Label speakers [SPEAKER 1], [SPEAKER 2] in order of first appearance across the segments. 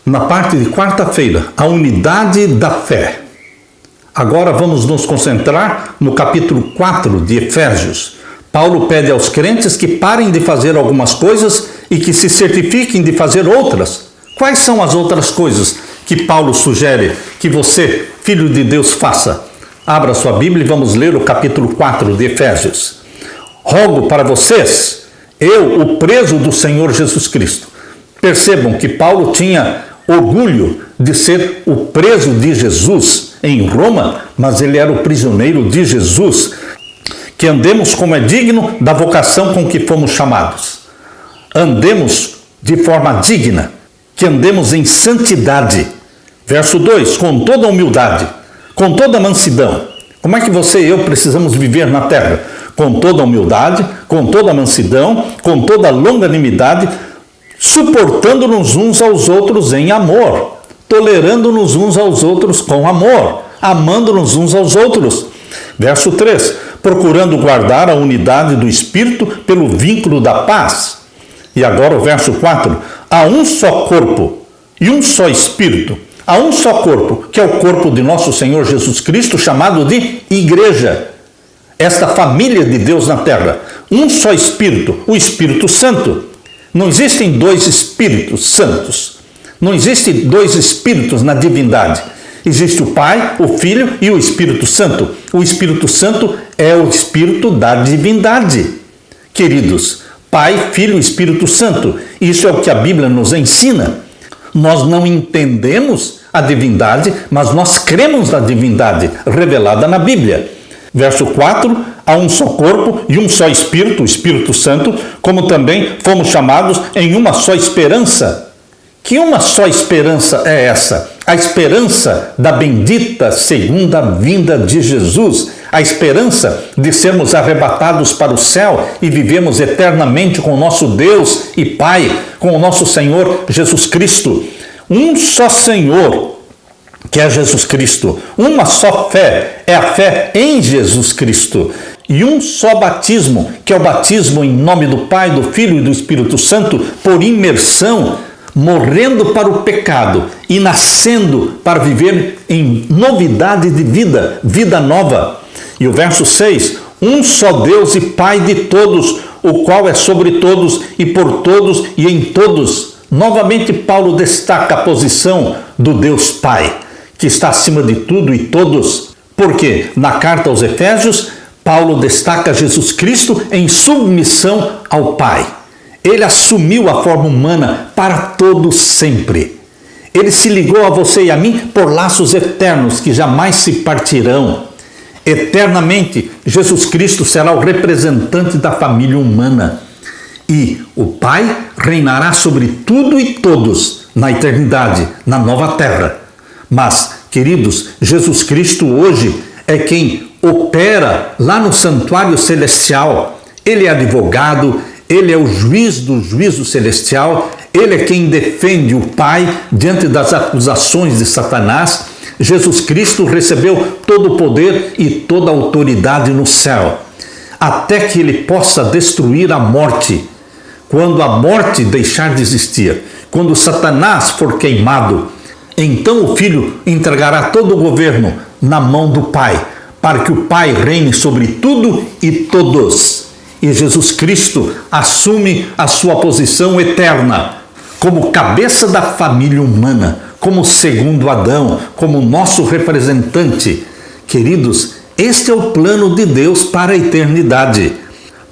[SPEAKER 1] na parte de quarta-feira, a unidade da fé. Agora vamos nos concentrar no capítulo 4 de Efésios. Paulo pede aos crentes que parem de fazer algumas coisas e que se certifiquem de fazer outras. Quais são as outras coisas que Paulo sugere que você, filho de Deus, faça? Abra sua Bíblia e vamos ler o capítulo 4 de Efésios. Rogo para vocês, eu, o preso do Senhor Jesus Cristo. Percebam que Paulo tinha orgulho de ser o preso de Jesus em Roma, mas ele era o prisioneiro de Jesus. Que andemos como é digno da vocação com que fomos chamados. Andemos de forma digna, que andemos em santidade. Verso 2, com toda humildade, com toda mansidão. Como é que você e eu precisamos viver na terra? Com toda humildade, com toda mansidão, com toda longanimidade, suportando-nos uns aos outros em amor, tolerando-nos uns aos outros com amor, amando-nos uns aos outros. Verso 3, procurando guardar a unidade do Espírito pelo vínculo da paz. E agora o verso 4, há um só corpo e um só Espírito. Há um só corpo, que é o corpo de nosso Senhor Jesus Cristo, chamado de Igreja. Esta família de Deus na terra. Um só Espírito, o Espírito Santo. Não existem dois Espíritos Santos. Não existem dois Espíritos na divindade. Existe o Pai, o Filho e o Espírito Santo. O Espírito Santo é o Espírito da divindade. Queridos, Pai, Filho e Espírito Santo. Isso é o que a Bíblia nos ensina. Nós não entendemos a divindade, mas nós cremos na divindade revelada na Bíblia. Verso 4, há um só corpo e um só Espírito, o Espírito Santo, como também fomos chamados em uma só esperança. Que uma só esperança é essa? A esperança da bendita segunda vinda de Jesus. A esperança de sermos arrebatados para o céu e vivemos eternamente com o nosso Deus e Pai, com o nosso Senhor Jesus Cristo. Um só Senhor, que é Jesus Cristo. Uma só fé, é a fé em Jesus Cristo. E um só batismo, que é o batismo em nome do Pai, do Filho e do Espírito Santo, por imersão, morrendo para o pecado e nascendo para viver em novidade de vida, vida nova. E o verso 6, um só Deus e Pai de todos, o qual é sobre todos e por todos e em todos. Novamente Paulo destaca a posição do Deus Pai, que está acima de tudo e todos. Porque na carta aos Efésios, Paulo destaca Jesus Cristo em submissão ao Pai. Ele assumiu a forma humana para todos sempre. Ele se ligou a você e a mim por laços eternos que jamais se partirão. Eternamente, Jesus Cristo será o representante da família humana. E o Pai reinará sobre tudo e todos na eternidade, na nova terra. Mas, queridos, Jesus Cristo hoje é quem opera lá no santuário celestial. Ele é advogado, ele é o juiz do juízo celestial, ele é quem defende o Pai diante das acusações de Satanás. Jesus Cristo recebeu todo o poder e toda a autoridade no céu, até que ele possa destruir a morte. Quando a morte deixar de existir, quando Satanás for queimado, então o Filho entregará todo o governo na mão do Pai, para que o Pai reine sobre tudo e todos. E Jesus Cristo assume a sua posição eterna, como cabeça da família humana, como segundo Adão, como nosso representante. Queridos, este é o plano de Deus para a eternidade.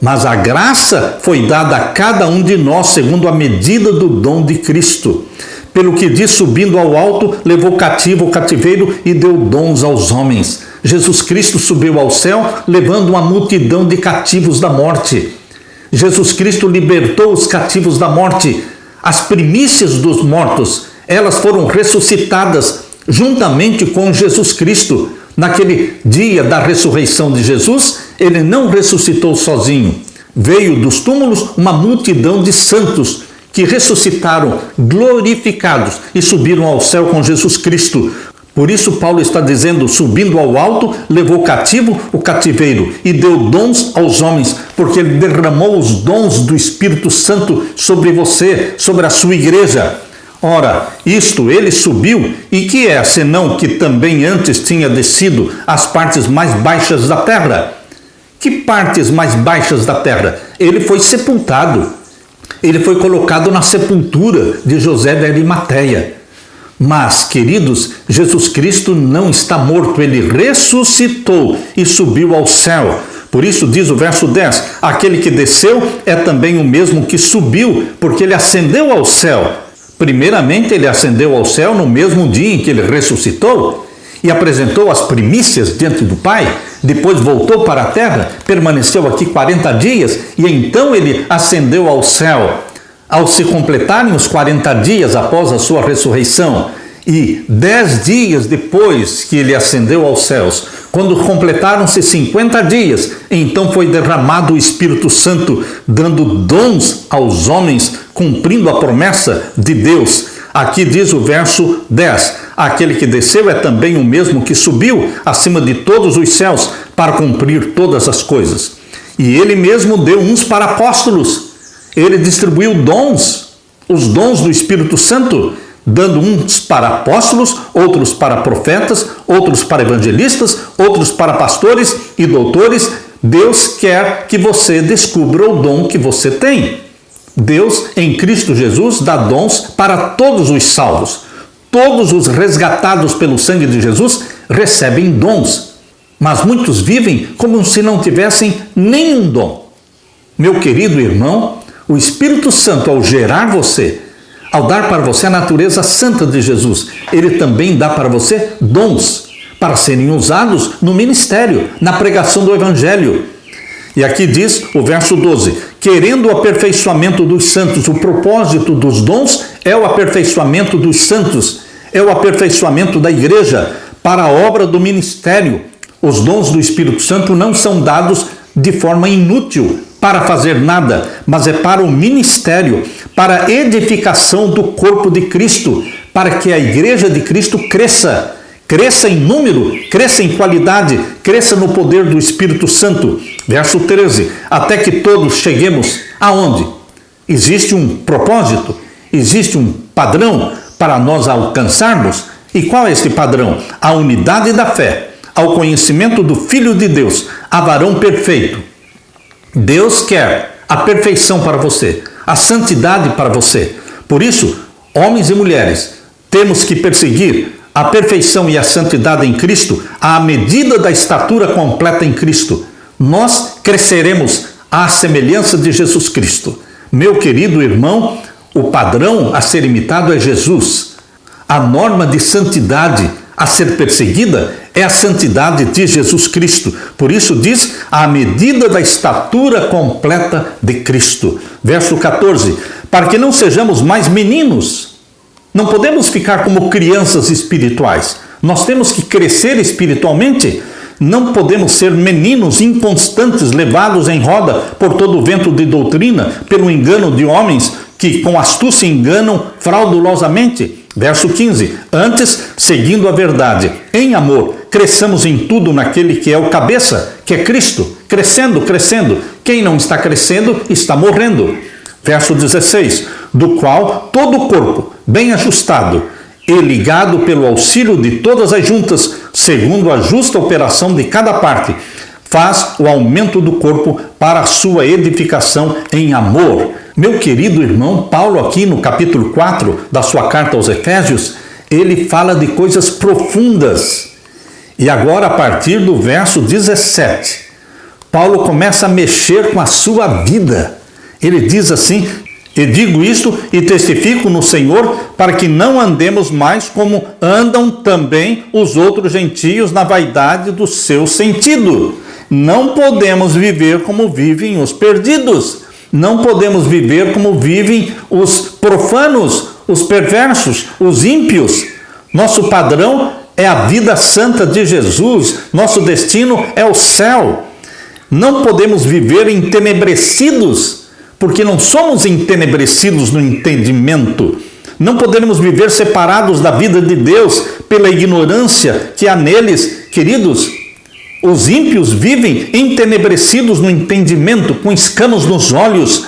[SPEAKER 1] Mas a graça foi dada a cada um de nós segundo a medida do dom de Cristo. Pelo que diz, subindo ao alto, levou cativo o cativeiro e deu dons aos homens. Jesus Cristo subiu ao céu, levando uma multidão de cativos da morte. Jesus Cristo libertou os cativos da morte. As primícias dos mortos, elas foram ressuscitadas juntamente com Jesus Cristo. Naquele dia da ressurreição de Jesus, ele não ressuscitou sozinho. Veio dos túmulos uma multidão de santos que ressuscitaram glorificados e subiram ao céu com Jesus Cristo. Por isso Paulo está dizendo, subindo ao alto, levou cativo o cativeiro e deu dons aos homens, porque ele derramou os dons do Espírito Santo sobre você, sobre a sua igreja. Ora, isto ele subiu, e que é, senão que também antes tinha descido às partes mais baixas da terra? Que partes mais baixas da terra? Ele foi sepultado. Ele foi colocado na sepultura de José de Arimateia. Mas, queridos, Jesus Cristo não está morto, ele ressuscitou e subiu ao céu. Por isso diz o verso 10, aquele que desceu é também o mesmo que subiu, porque ele ascendeu ao céu. Primeiramente, ele ascendeu ao céu no mesmo dia em que ele ressuscitou e apresentou as primícias diante do Pai. Depois voltou para a terra, permaneceu aqui 40 dias e então ele ascendeu ao céu. Ao se completarem os 40 dias após a sua ressurreição e 10 dias depois que ele ascendeu aos céus, quando completaram-se 50 dias, então foi derramado o Espírito Santo, dando dons aos homens, cumprindo a promessa de Deus. Aqui diz o verso 10, aquele que desceu é também o mesmo que subiu acima de todos os céus para cumprir todas as coisas. E ele mesmo deu uns para apóstolos. Ele distribuiu dons, os dons do Espírito Santo, dando uns para apóstolos, outros para profetas, outros para evangelistas, outros para pastores e doutores. Deus quer que você descubra o dom que você tem. Deus, em Cristo Jesus, dá dons para todos os salvos. Todos os resgatados pelo sangue de Jesus recebem dons, mas muitos vivem como se não tivessem nenhum dom. Meu querido irmão, o Espírito Santo, ao gerar você, ao dar para você a natureza santa de Jesus, ele também dá para você dons para serem usados no ministério, na pregação do Evangelho. E aqui diz o verso 12, querendo o aperfeiçoamento dos santos, o propósito dos dons é o aperfeiçoamento dos santos, é o aperfeiçoamento da igreja para a obra do ministério. Os dons do Espírito Santo não são dados de forma inútil para fazer nada, mas é para o ministério, para a edificação do corpo de Cristo, para que a igreja de Cristo cresça, cresça em número, cresça em qualidade, cresça no poder do Espírito Santo. Verso 13, até que todos cheguemos aonde? Existe um propósito, existe um padrão para nós alcançarmos. E qual é esse padrão? A unidade da fé, ao conhecimento do Filho de Deus, a varão perfeito. Deus quer a perfeição para você, a santidade para você. Por isso, homens e mulheres, temos que perseguir a perfeição e a santidade em Cristo, à medida da estatura completa em Cristo. Nós cresceremos à semelhança de Jesus Cristo. Meu querido irmão, o padrão a ser imitado é Jesus. A norma de santidade a ser perseguida é a santidade de Jesus Cristo. Por isso diz, à medida da estatura completa de Cristo. Verso 14, para que não sejamos mais meninos. Não podemos ficar como crianças espirituais. Nós temos que crescer espiritualmente. Não podemos ser meninos inconstantes, levados em roda por todo o vento de doutrina, pelo engano de homens que com astúcia enganam fraudulosamente. Verso 15, antes, seguindo a verdade, em amor, cresçamos em tudo naquele que é o cabeça, que é Cristo, crescendo, crescendo. Quem não está crescendo, está morrendo. Verso 16, do qual todo o corpo, bem ajustado e ligado pelo auxílio de todas as juntas, segundo a justa operação de cada parte, faz o aumento do corpo para a sua edificação em amor. Meu querido irmão, Paulo aqui no capítulo 4 da sua carta aos Efésios, ele fala de coisas profundas. E agora, a partir do verso 17, Paulo começa a mexer com a sua vida. Ele diz assim, e digo isto e testifico no Senhor, para que não andemos mais como andam também os outros gentios na vaidade do seu sentido. Não podemos viver como vivem os perdidos. Não podemos viver como vivem os profanos, os perversos, os ímpios. Nosso padrão é a vida santa de Jesus. Nosso destino é o céu. Não podemos viver entenebrecidos, porque não somos entenebrecidos no entendimento. Não podemos viver separados da vida de Deus pela ignorância que há neles. Queridos, os ímpios vivem entenebrecidos no entendimento, com escamas nos olhos.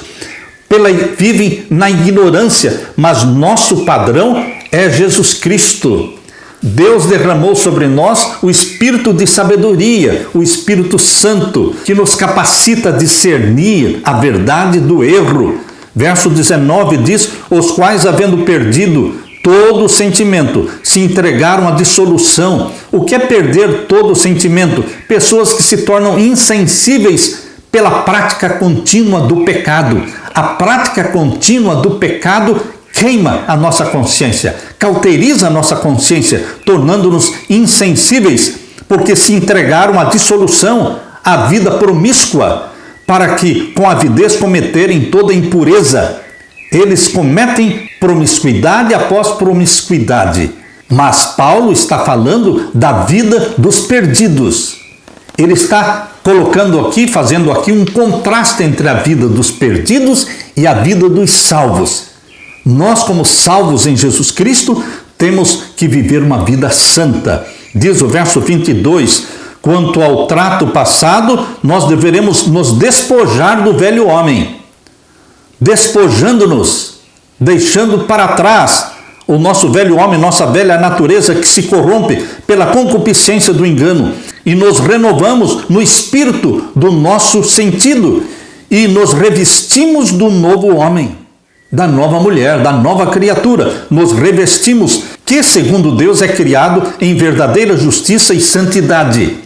[SPEAKER 1] vivem na ignorância, mas nosso padrão é Jesus Cristo. Deus derramou sobre nós o Espírito de sabedoria, o Espírito Santo, que nos capacita a discernir a verdade do erro. Verso 19 diz: os quais, havendo perdido todo o sentimento, se entregaram à dissolução. O que é perder todo o sentimento? Pessoas que se tornam insensíveis pela prática contínua do pecado. A prática contínua do pecado queima a nossa consciência, cauteriza a nossa consciência, tornando-nos insensíveis, porque se entregaram à dissolução, à vida promíscua, para que com avidez cometerem toda impureza. Eles cometem promiscuidade após promiscuidade. Mas Paulo está falando da vida dos perdidos. Ele está colocando aqui, fazendo aqui um contraste entre a vida dos perdidos e a vida dos salvos. Nós, como salvos em Jesus Cristo, temos que viver uma vida santa. Diz o verso 22, quanto ao trato passado, nós deveremos nos despojar do velho homem, despojando-nos, deixando para trás o nosso velho homem, nossa velha natureza que se corrompe pela concupiscência do engano, e nos renovamos no espírito do nosso sentido e nos revestimos do novo homem, da nova mulher, da nova criatura. Nos revestimos, que segundo Deus é criado em verdadeira justiça e santidade.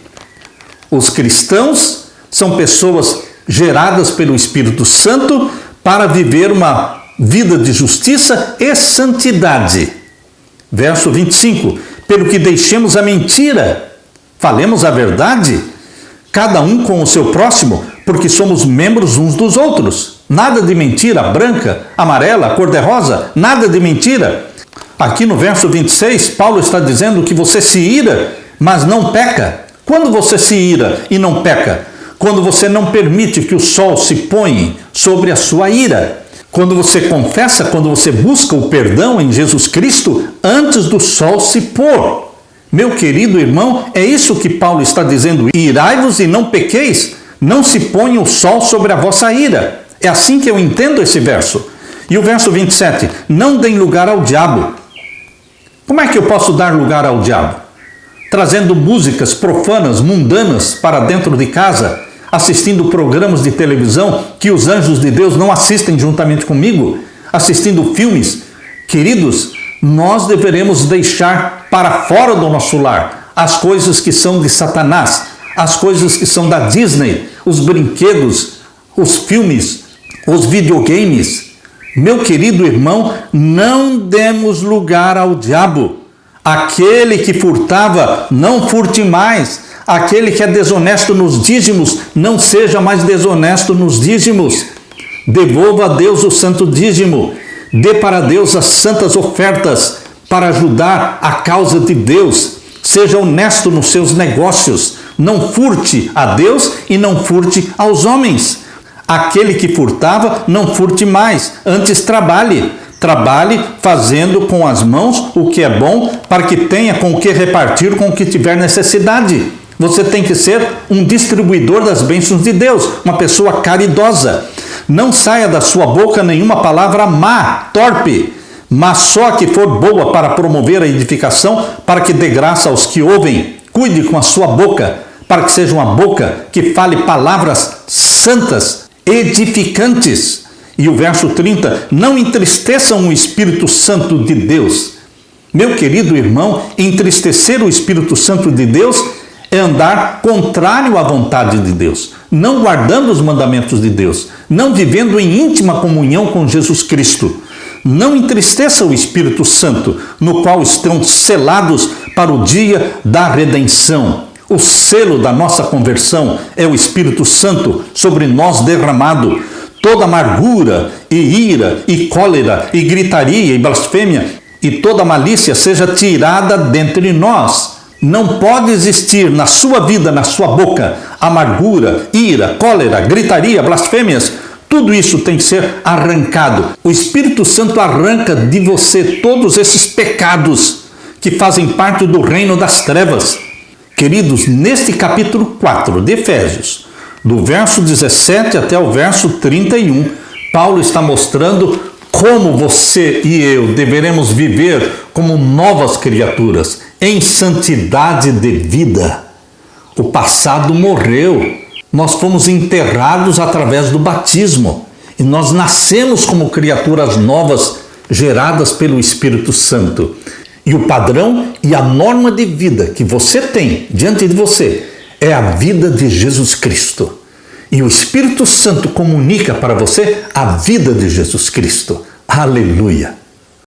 [SPEAKER 1] Os cristãos são pessoas geradas pelo Espírito Santo para viver uma vida de justiça e santidade. Verso 25, pelo que deixemos a mentira, falemos a verdade, cada um com o seu próximo, porque somos membros uns dos outros. Nada de mentira branca, amarela, cor-de-rosa, nada de mentira. Aqui no verso 26, Paulo está dizendo que você se ira, mas não peca. Quando você se ira e não peca? Quando você não permite que o sol se ponha sobre a sua ira. Quando você confessa, quando você busca o perdão em Jesus Cristo antes do sol se pôr. Meu querido irmão, é isso que Paulo está dizendo. Irai-vos e não pequeis, não se ponha o sol sobre a vossa ira. É assim que eu entendo esse verso. E o verso 27, não deem lugar ao diabo. Como é que eu posso dar lugar ao diabo? Trazendo músicas profanas, mundanas para dentro de casa, assistindo programas de televisão que os anjos de Deus não assistem juntamente comigo, assistindo filmes. Queridos, nós deveremos deixar para fora do nosso lar as coisas que são de Satanás, as coisas que são da Disney, os brinquedos, os filmes, os videogames. Meu querido irmão, não demos lugar ao diabo. Aquele que furtava, não furte mais. Aquele que é desonesto nos dízimos, não seja mais desonesto nos dízimos. Devolva a Deus o santo dízimo. Dê para Deus as santas ofertas para ajudar a causa de Deus. Seja honesto nos seus negócios. Não furte a Deus e não furte aos homens. Aquele que furtava, não furte mais. Antes trabalhe. Trabalhe fazendo com as mãos o que é bom, para que tenha com o que repartir com o que tiver necessidade. Você tem que ser um distribuidor das bênçãos de Deus, uma pessoa caridosa. Não saia da sua boca nenhuma palavra má, torpe, mas só que for boa para promover a edificação, para que dê graça aos que ouvem. Cuide com a sua boca, para que seja uma boca que fale palavras santas, edificantes. E o verso 30, não entristeçam o Espírito Santo de Deus. Meu querido irmão, entristecer o Espírito Santo de Deus é andar contrário à vontade de Deus, não guardando os mandamentos de Deus, não vivendo em íntima comunhão com Jesus Cristo. Não entristeça o Espírito Santo, no qual estão selados para o dia da redenção. O selo da nossa conversão é o Espírito Santo sobre nós derramado. Toda amargura e ira e cólera e gritaria e blasfêmia e toda malícia seja tirada dentre nós. Não pode existir na sua vida, na sua boca, amargura, ira, cólera, gritaria, blasfêmias. Tudo isso tem que ser arrancado. O Espírito Santo arranca de você todos esses pecados que fazem parte do reino das trevas. Queridos, neste capítulo 4 de Efésios, do verso 17 até o verso 31, Paulo está mostrando como você e eu deveremos viver como novas criaturas, em santidade de vida. O passado morreu. Nós fomos enterrados através do batismo e nós nascemos como criaturas novas geradas pelo Espírito Santo. E o padrão e a norma de vida que você tem diante de você é a vida de Jesus Cristo. E o Espírito Santo comunica para você a vida de Jesus Cristo. Aleluia!